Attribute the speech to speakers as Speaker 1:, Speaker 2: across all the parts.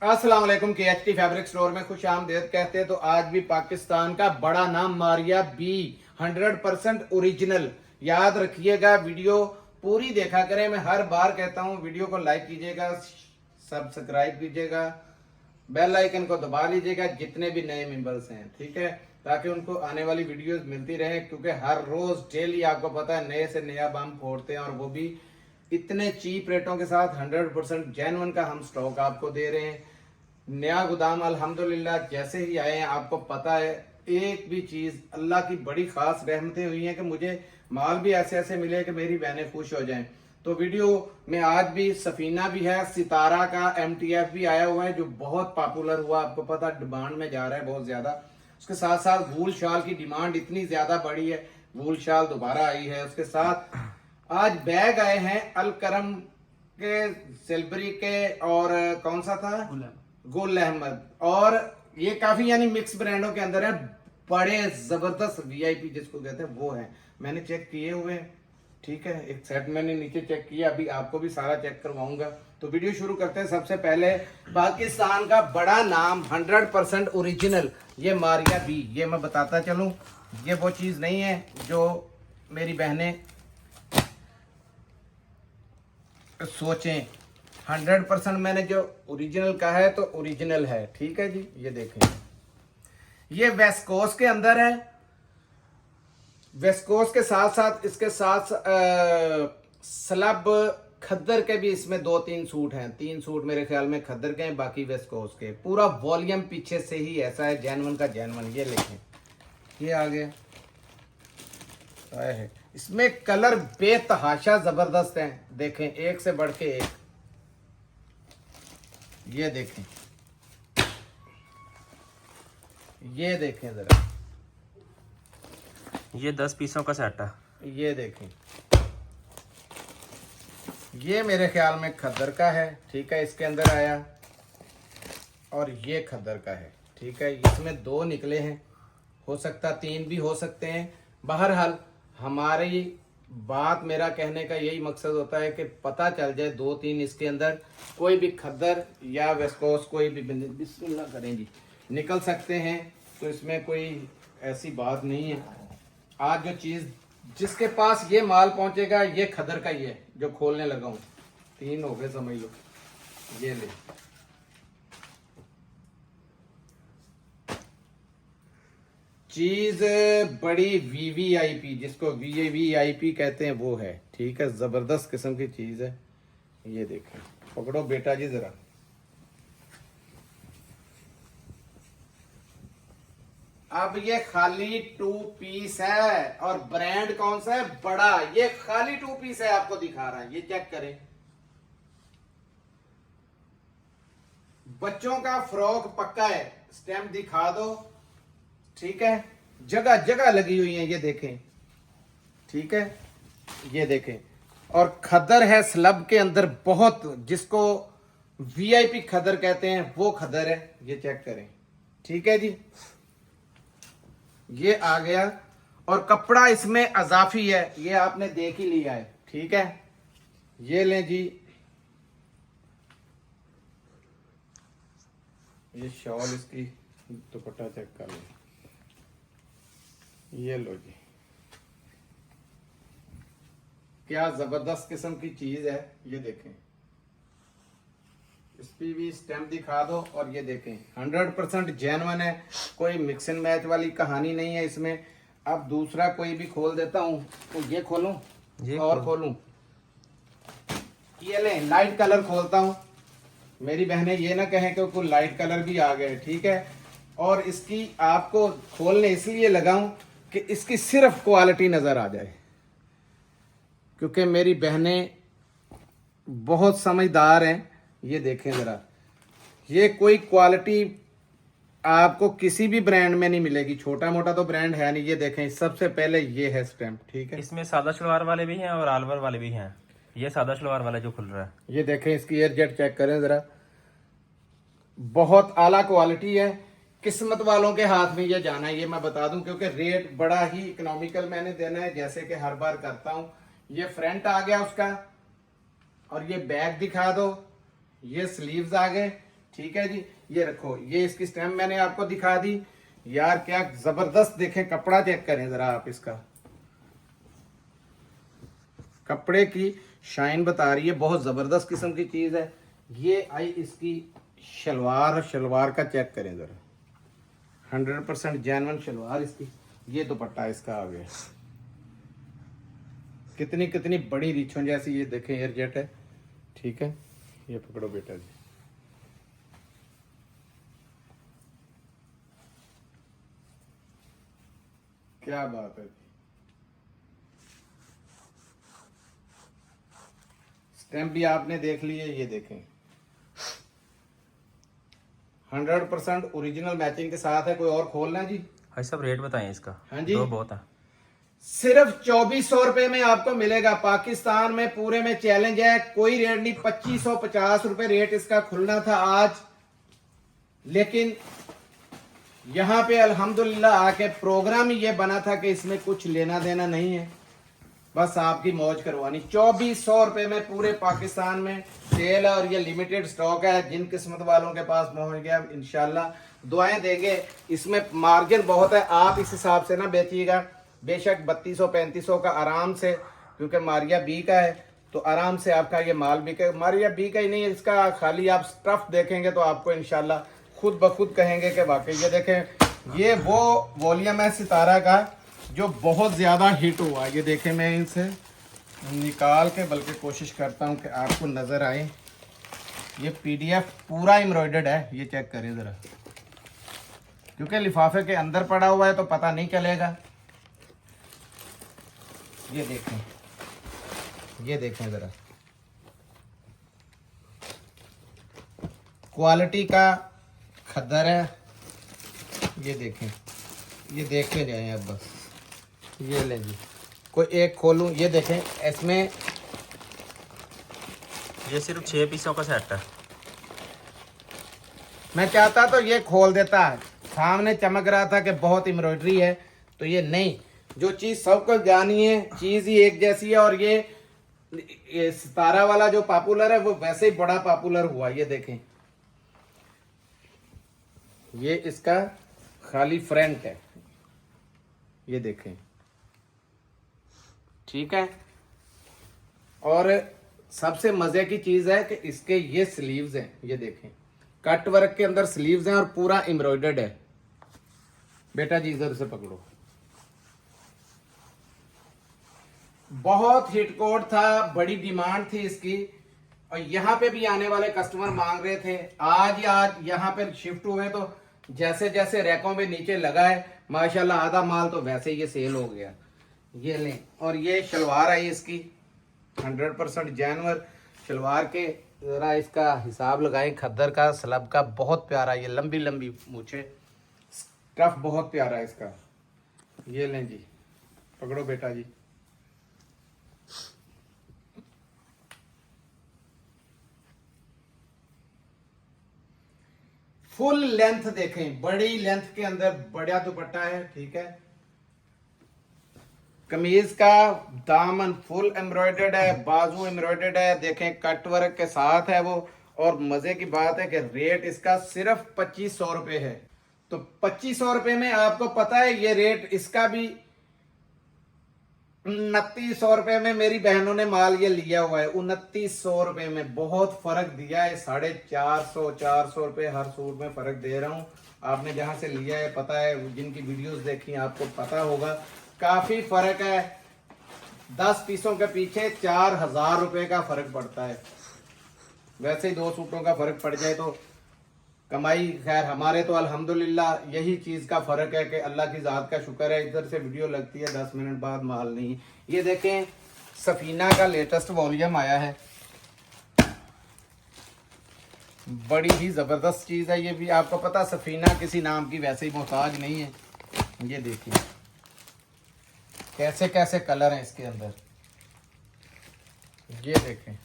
Speaker 1: अस्सलाम वालेकुम। KHT fabric store में खुश आमदेद कहते हैं। तो आज भी पाकिस्तान का बड़ा नाम मारिया बी 100% ओरिजिनल। याद रखिएगा, वीडियो पूरी देखा करें। मैं हर बार कहता हूं वीडियो को लाइक कीजिएगा, सब्सक्राइब कीजिएगा, बेल आइकन को दबा लीजिएगा जितने भी नए मेंबर्स हैं, ठीक है, ताकि उनको आने वाली वीडियोस मिलती रहे। क्योंकि हर रोज डेली आपको पता है नए से नया बम फोड़ते हैं, और वो भी इतने चीप रेटों के साथ 100% जेन्युइन का हम स्टॉक आपको दे रहे हैं। नया गोदाम अल्हम्दुलिल्लाह जैसे ही आए हैं, आपको पता है एक भी चीज, अल्लाह की बड़ी खास रहमतें हुई हैं कि मुझे माल भी ऐसे ऐसे मिले कि मेरी बहनें खुश हो जाएं। तो वीडियो में आज भी सफीना भी है, सितारा का MTF भी आया हुआ है जो बहुत पॉपुलर हुआ, आपको पता डिमांड में जा रहा है बहुत ज्यादा। उसके साथ साथ वूल शाल की डिमांड इतनी ज्यादा बढ़ी है, वूल शाल दोबारा आई है। उसके साथ आज बैग आए हैं अलकरम के, सिल्वरी के, और कौन सा था, गुल अहमद। और ये काफी यानी मिक्स ब्रांडों के अंदर है, बड़े जबरदस्त VIP जिसको कहते हैं वो है। मैंने चेक किए हुए, ठीक है, एक सेट मैंने नीचे चेक किया, अभी आपको भी सारा चेक करवाऊंगा। तो वीडियो शुरू करते हैं। सबसे पहले पाकिस्तान का बड़ा नाम 100% ओरिजिनल, ये मारिया बी, ये मैं बताता चलूं, ये वो चीज नहीं है जो मेरी बहनें सोचें। 100% मैंने जो ओरिजिनल कहा है तो ओरिजिनल है, ठीक है जी। ये देखें, ये वेस्कोस के अंदर है। वेस्कोस के साथ साथ इसके साथ स्लब खद्दर के भी इसमें 2-3 सूट हैं। 3 सूट मेरे ख्याल में खद्दर के हैं, बाकी वेस्कोस के। पूरा वॉल्यूम पीछे से ही ऐसा है, जेन्युइन का जेन्युइन। ये लिखें, ये आ गया है। इसमें कलर बेतहाशा जबरदस्त हैं, देखें, एक से बढ़ के एक। ये देखें, ये देखें जरा,
Speaker 2: ये 10 पीसों का सेट है।
Speaker 1: ये देखें, ये मेरे ख्याल में खद्दर का है, ठीक है, इसके अंदर आया। और ये खद्दर का है, ठीक है। इसमें 2 निकले हैं, हो सकता 3 भी हो सकते हैं। बहरहाल हमारी बात, मेरा कहने का यही मकसद होता है कि पता चल जाए 2-3 इसके अंदर कोई भी खद्दर या वेस्कोस कोई भी बिस्मिल्लाह करें जी निकल सकते हैं। तो इसमें कोई ऐसी बात नहीं है। आज जो चीज़ जिसके पास ये माल पहुंचेगा, ये खद्दर का ही है जो खोलने लगा हूँ। 3 हो गए समझ लो। ये ले, चीज बड़ी VVIP, जिसको VVIP कहते हैं वो है, ठीक है। जबरदस्त किस्म की चीज है। ये देखें, पकड़ो बेटा जी जरा। अब ये खाली 2 पीस है, और ब्रांड कौन सा है, बड़ा। ये खाली 2 पीस है, आपको दिखा रहा है, ये चेक करें। बच्चों का फ्रॉक पक्का है, स्टैम्प दिखा दो, ठीक है, जगह जगह लगी हुई है, ये देखें, ठीक है, ये देखें। और खद्दर है स्लब के अंदर बहुत, जिसको VIP खद्दर कहते हैं वो खद्दर है, ये चेक करें, ठीक है जी। ये आ गया, और कपड़ा इसमें अजाफी है, ये आपने देख ही लिया है, ठीक है। ये लें जी, ये शॉल, इसकी दुपट्टा चेक कर लो, ये लो जी, क्या जबरदस्त किस्म की चीज है। ये देखें, इस पे भी स्टैम्प दिखा दो, और ये देखें 100% जेन्युइन है, कोई मिक्स एंड मैच वाली कहानी नहीं है इसमें। अब दूसरा कोई भी खोल देता हूं, तो ये खोलूं, और खोलूं, ये ले लाइट कलर खोलता हूं। मेरी बहनें ये ना कहें कि कोई लाइट कलर भी आ गए, ठीक है। और इसकी आपको खोलने इसलिए लगाऊं कि इसकी सिर्फ क्वालिटी नजर आ जाए, क्योंकि मेरी बहनें बहुत समझदार हैं। ये देखें जरा, ये कोई क्वालिटी आपको किसी भी ब्रांड में नहीं मिलेगी, छोटा मोटा तो ब्रांड है नहीं। ये देखें, सबसे पहले ये है स्टैम्प, ठीक है।
Speaker 2: इसमें सादा शलवार वाले भी हैं और आलवर वाले भी हैं। ये सादा शलवार वाला जो खुल रहा है,
Speaker 1: ये देखें, इसकी एयर जेट चेक करें जरा, बहुत आला क्वालिटी है। किस्मत वालों के हाथ में ये जाना है, ये मैं बता दूं, क्योंकि रेट बड़ा ही इकोनॉमिकल मैंने देना है, जैसे कि हर बार करता हूं। ये फ्रंट आ गया उसका, और ये बैक दिखा दो, ये स्लीव्स आ गए, ठीक है जी। ये रखो, ये इसकी स्टैम्प मैंने आपको दिखा दी यार, क्या जबरदस्त। देखें कपड़ा, चेक करें जरा आप इसका, कपड़े की शाइन बता रही है, बहुत जबरदस्त किस्म की चीज है। ये आई इसकी शलवार, शलवार का चेक करें जरा, 100% जेन्युइन शलवार इसकी। ये दुपट्टा इसका आ गया, कितनी कितनी बड़ी रीछों जैसी, ये देखें एयरजेट है, ठीक है। ये पकड़ो बेटा जी, क्या बात है। स्टैम्प भी आपने देख लिए, ये देखें 100% ओरिजिनल मैचिंग के साथ है। कोई और खोलना है जी?
Speaker 2: भाई साहब रेट बताएं इसका।
Speaker 1: हाँ जी,
Speaker 2: दो बहुत है।
Speaker 1: सिर्फ 2400 रुपए में आपको मिलेगा। पाकिस्तान में पूरे में चैलेंज है, कोई रेट नहीं। 2550 रुपए रेट इसका खुलना था आज, लेकिन यहां पे अल्हम्दुलिल्लाह आके प्रोग्राम ही ये बना था कि इसमें कुछ लेना देना नहीं है, बस आपकी मौज करवानी। 2400 रुपए में पूरे पाकिस्तान में सेल है, और ये लिमिटेड स्टॉक है। जिन किस्मत वालों के पास पहुंच गया इंशाल्लाह दुआएं देंगे। इसमें मार्जिन बहुत है, आप इस हिसाब से ना बेचिएगा। बेशक 3200-3500 का आराम से, क्योंकि मारिया बी का है तो आराम से आपका ये माल बिके। मारिया बी का ही नहीं है, इसका खाली आप स्टफ देखेंगे तो आपको इंशाल्लाह खुद ब खुद कहेंगे कि वाकई। ये देखें, ये वो वॉल्यूम है सितारा का जो बहुत ज़्यादा हिट हुआ। ये देखें, मैं इनसे निकाल के बल्कि कोशिश करता हूँ कि आपको नज़र आए। ये PDF पूरा एम्ब्रॉयडर्ड है, ये चेक करें ज़रा, क्योंकि लिफाफे के अंदर पड़ा हुआ है तो पता नहीं चलेगा। ये देखें, ये देखें ज़रा, क्वालिटी का खद्दर है। ये देखें, ये देखते जाएं अब बस। ये लें जी, कोई एक खोलूं, ये देखें इसमें
Speaker 2: ये सिर्फ 6 पीसों का सेट है।
Speaker 1: मैं चाहता तो ये खोल देता, सामने चमक रहा था कि बहुत एम्ब्रॉयडरी है, तो ये नहीं। जो चीज़ सबको जानी है, चीज़ ही एक जैसी है। और ये सितारा वाला जो पॉपुलर है वो वैसे ही बड़ा पॉपुलर हुआ। ये देखें, ये इसका खाली फ्रंट है, ये देखें, ठीक है। और सबसे मजे की चीज है कि इसके ये स्लीव्स हैं, ये देखें, कट वर्क के अंदर स्लीव्स हैं और पूरा एम्ब्रॉयडर्ड है। बेटा जी इधर से पकड़ो, बहुत हिट कोड था, बड़ी डिमांड थी इसकी, और यहाँ पे भी आने वाले कस्टमर मांग रहे थे। आज यहाँ पे शिफ्ट हुए तो जैसे जैसे रैकों में नीचे लगा है माशाल्लाह, आधा माल तो वैसे ही ये सेल हो गया। ये लें, और ये शलवार आई इसकी 100% जेन्युइन शलवार के। जरा इसका हिसाब लगाएं, खद्दर का, स्लब का, बहुत प्यारा। ये लंबी लंबी मूछे, स्टफ बहुत प्यारा है इसका। ये लें जी, पकड़ो बेटा जी, फुल लेंथ देखें, बड़ी लेंथ के अंदर बड़ा दुपट्टा है, ठीक है। कमीज का दामन फुल एम्ब्रॉयडर्ड है, बाजू एम्ब्रॉयडर्ड है, देखें कट वर्क के साथ है वो। और मजे की बात है कि रेट इसका सिर्फ 2500 रुपए है। तो 2500 रुपए में आपको पता है ये रेट इसका भी 2900 रुपए में मेरी बहनों ने माल ये लिया हुआ है। 2900 रुपए में बहुत फर्क दिया है, 450 रुपए हर सूट में फर्क दे रहा हूं। आपने जहां से लिया है पता है, जिनकी वीडियोस देखी आपको पता होगा, काफी फर्क है। 10 पीसों के पीछे 4000 रुपए का फर्क पड़ता है। वैसे ही 2 सूटों का फर्क पड़ जाए तो कमाई। खैर हमारे तो अल्हम्दुलिल्लाह यही चीज का फर्क है कि अल्लाह की जात का शुक्र है, इधर से वीडियो लगती है 10 मिनट बाद माल नहीं। ये देखें, सफीना का लेटेस्ट वॉल्यूम आया है, बड़ी ही जबरदस्त चीज है। ये भी आपको पता, सफीना किसी नाम की वैसे ही मोहताज नहीं है। ये देखिए कैसे कैसे कलर हैं इसके अंदर, ये देखें,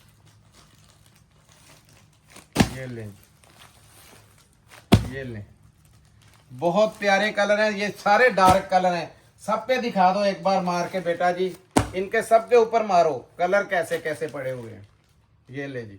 Speaker 1: ये लें, ये लें, बहुत प्यारे कलर हैं। ये सारे डार्क कलर हैं। सब पे दिखा दो एक बार मार के बेटा जी, इनके सब के ऊपर मारो, कलर कैसे कैसे पड़े हुए हैं। ये ले जी,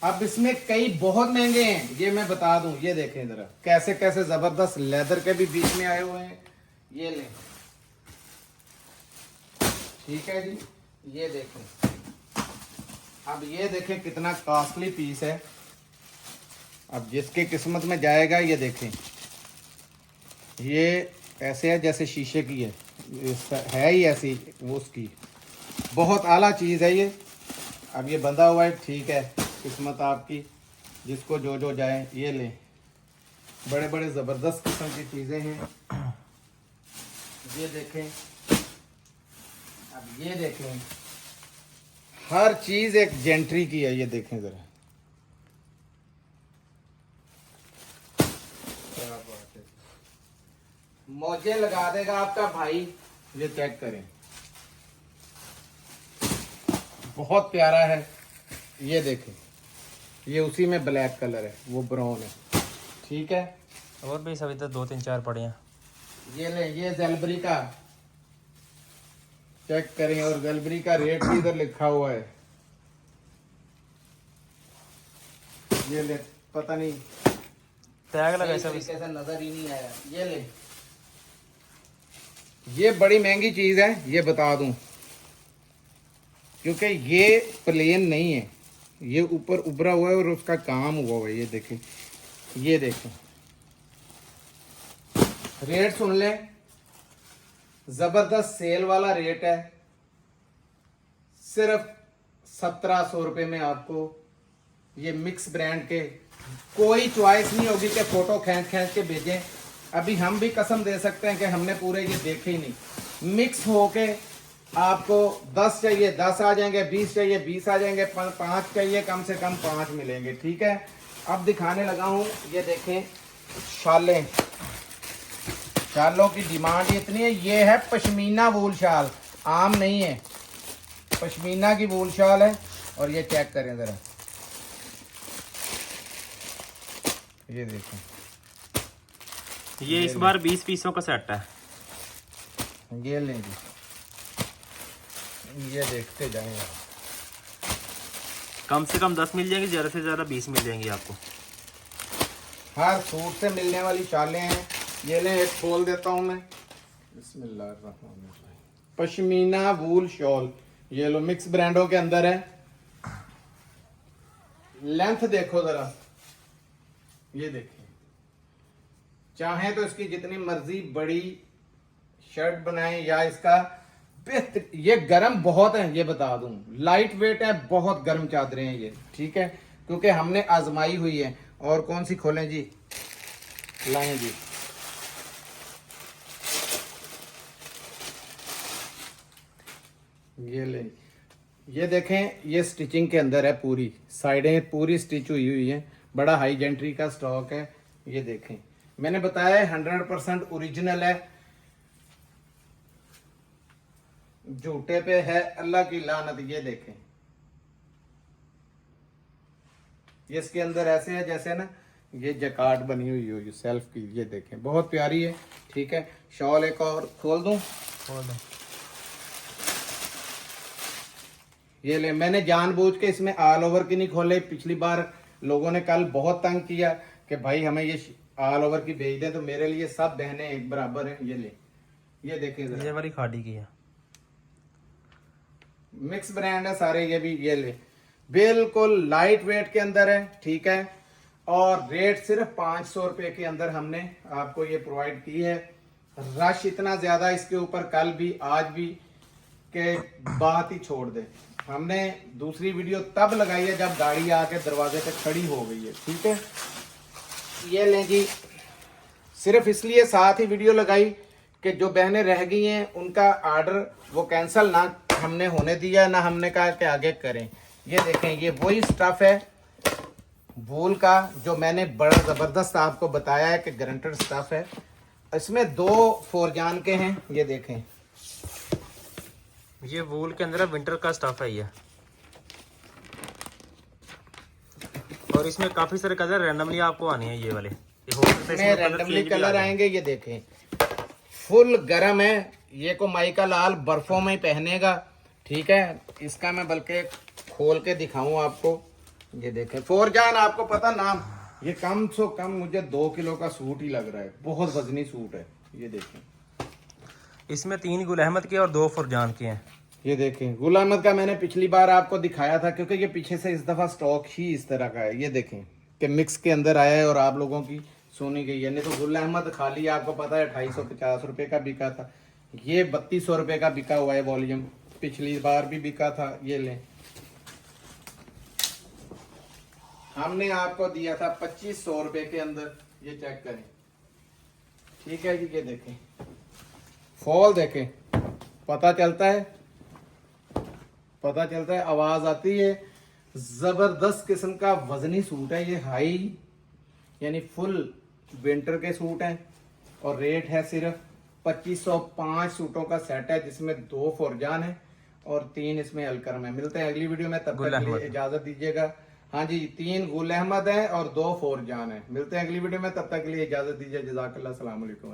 Speaker 1: अब इसमें कई बहुत महंगे हैं, ये मैं बता दूं। ये देखें जरा कैसे कैसे जबरदस्त लेदर के भी बीच में आए हुए हैं। ये लें, ठीक है जी। ये देखें, अब ये देखें कितना कॉस्टली पीस है। अब जिसकी किस्मत में जाएगा, ये देखें, ये ऐसे है जैसे शीशे की है, है ही ऐसी वो उसकी, बहुत आला चीज़ है ये। अब ये बंधा हुआ है, ठीक है, किस्मत आपकी, जिसको जो जो जाए। ये लें, बड़े बड़े ज़बरदस्त किस्म की चीज़ें हैं। ये देखें, अब ये देखें, हर चीज़ एक जेंट्री की है। ये देखें ज़रा, क्या बात है, मौजे लगा देगा आपका भाई। ये चेक करें, बहुत प्यारा है। ये देखें, ये उसी में ब्लैक कलर है, वो ब्राउन है, ठीक है।
Speaker 2: और भी सभी तो 2-3-4 पड़े हैं।
Speaker 1: ये ले, ये जलबरी का चेक करें, और जलबरी का रेट भी इधर लिखा हुआ है। ये ले, पता नहीं
Speaker 2: टैग लगा
Speaker 1: सही
Speaker 2: सब।
Speaker 1: तरीके से नजर ही नहीं आया। ये ले, ये बड़ी महंगी चीज है, ये बता दूं, क्योंकि ये प्लेन नहीं है, ये ऊपर उभरा हुआ है और उसका काम हुआ है। ये देखें, ये देखें, रेट सुन लें, जबरदस्त सेल वाला रेट है। सिर्फ 1700 रुपये में आपको ये मिक्स ब्रांड के, कोई चॉइस नहीं होगी कि फोटो खींच खींच के भेजें। अभी हम भी कसम दे सकते हैं कि हमने पूरे ये देखे ही नहीं। मिक्स होके आपको 10 चाहिए 10 आ जाएंगे, 20 चाहिए 20 आ जाएंगे, 5 चाहिए कम से कम 5 मिलेंगे, ठीक है। अब दिखाने लगा हूँ, ये देखें शालें, शालों की डिमांड इतनी है। ये है पश्मीना वूल शाल, आम नहीं है, पश्मीना की वूल शाल है। और ये चेक करें ज़रा, ये देखें,
Speaker 2: ये इस बार 20 पीसों का सेट है।
Speaker 1: ये लें जी, ये देखते जाएं आप।
Speaker 2: कम से कम 10 मिल जाएंगी, ज़्यादा से ज़्यादा 20 मिल जाएंगी आपको।
Speaker 1: हर सूट से मिलने वाली शालें हैं। ये लें, एक खोल देता हूँ मैं, बिस्मिल्लाहिर्रहमानिर्रहीम। पश्मीना वूल शॉल, ये लो, मिक्स ब्रांडों के अंदर है। लेंथ देखो जरा, ये देखिए, चाहें तो इसकी जितनी मर्जी बड़ी शर्ट बनाएं, या इसका बेहतर। ये गर्म बहुत है, ये बता दूं, लाइट वेट है, बहुत गर्म चादरें हैं ये, ठीक है, क्योंकि हमने आजमाई हुई है। और कौन सी खोलें जी, लाएं जी, ये ले, ये देखें, ये स्टिचिंग के अंदर है, पूरी साइडें पूरी स्टिच हुई हुई है, बड़ा हाई जेंट्री का स्टॉक है। ये देखें, मैंने बताया है 100% ओरिजिनल है, झूठे पे है अल्लाह की लानत। ये देखें, ये इसके अंदर ऐसे है जैसे ना ये जकार्ड बनी हुई हो, ये सेल्फ की। ये देखें, बहुत प्यारी है, ठीक है। शॉल एक और खोल दूं,
Speaker 2: खोल दो।
Speaker 1: ये ले, मैंने जानबूझ के इसमें ऑल ओवर की नहीं खोले। पिछली बार लोगों ने कल बहुत तंग किया कि भाई हमें ये ऑल ओवर की भेज दें, तो मेरे लिए सब बहनें एक बराबर हैं। ये ले, ये देखिए जरा,
Speaker 2: ये वाली खाड़ी की है,
Speaker 1: मिक्स ब्रांड है सारे ये भी। ये ले, बिल्कुल लाइट वेट के अंदर है, ठीक है। और रेट सिर्फ 500 रुपए के अंदर हमने आपको ये प्रोवाइड की है। रश इतना ज्यादा इसके ऊपर, कल भी आज भी, के बात ही छोड़ दे। हमने दूसरी वीडियो तब लगाई है जब गाड़ी आके दरवाजे पे खड़ी हो गई है, ठीक है। ये लें जी, सिर्फ इसलिए साथ ही वीडियो लगाई कि जो बहनें रह गई हैं उनका ऑर्डर वो कैंसिल ना हमने होने दिया, ना हमने कहा कि आगे करें। ये देखें, ये वही स्टफ है वूल का जो मैंने बड़ा ज़बरदस्त आपको बताया है कि गारंटेड स्टफ है। इसमें 2 फोरजान के हैं, ये देखें,
Speaker 2: ये वूल के अंदर विंटर का स्टफ है ये। और इसमें काफी सारे कलर रैंडमली आपको आने हैं, ये वाले
Speaker 1: इसमें रैंडमली कलर आएंगे। ये देखें, फुल गरम है, ये को माइका लाल बर्फों में ही पहनेगा, ठीक है। इसका मैं बल्कि खोल के दिखाऊं आपको, ये देखें फौरजान, आपको पता नाम, ये कम से कम मुझे 2 किलो का सूट ही लग रहा है, बहुत वजनी सूट है। ये देखें,
Speaker 2: इसमें 3 गुल अहमद के और 2 फुरजान के हैं।
Speaker 1: ये देखें गुल अहमद का मैंने पिछली बार आपको दिखाया था, क्योंकि ये पीछे से इस दफा स्टॉक ही इस तरह का है। ये देखें कि मिक्स के अंदर आया है और आप लोगों की सुनी गई है। नहीं तो गुल अहमद खाली आपको पता है 250 रुपए का बिका था, ये 3200 रुपए का बिका हुआ है वॉल्यूम, पिछली बार भी बिका था। ये लें, हमने आपको दिया था 2500 रुपए के अंदर, ये चेक करें। ठीक है जी, ये देखें फॉल देखें, पता चलता है, आवाज आती है। जबरदस्त किस्म का वजनी सूट है ये, हाई यानी फुल विंटर के सूट हैं और रेट है सिर्फ 2505 सूटों का सेट है, जिसमें 2 फौरजान है और 3 इसमें अलकरम है। मिलते हैं अगली वीडियो में, तब तक के लिए इजाजत दीजिएगा। हाँ जी, 3 गुल अहमद है और 2 फौरजान है। मिलते हैं अगली वीडियो में, तब तक के लिए इजाजत दीजिए। जज़ाकल्लाह, अस्सलाम वालेकुम।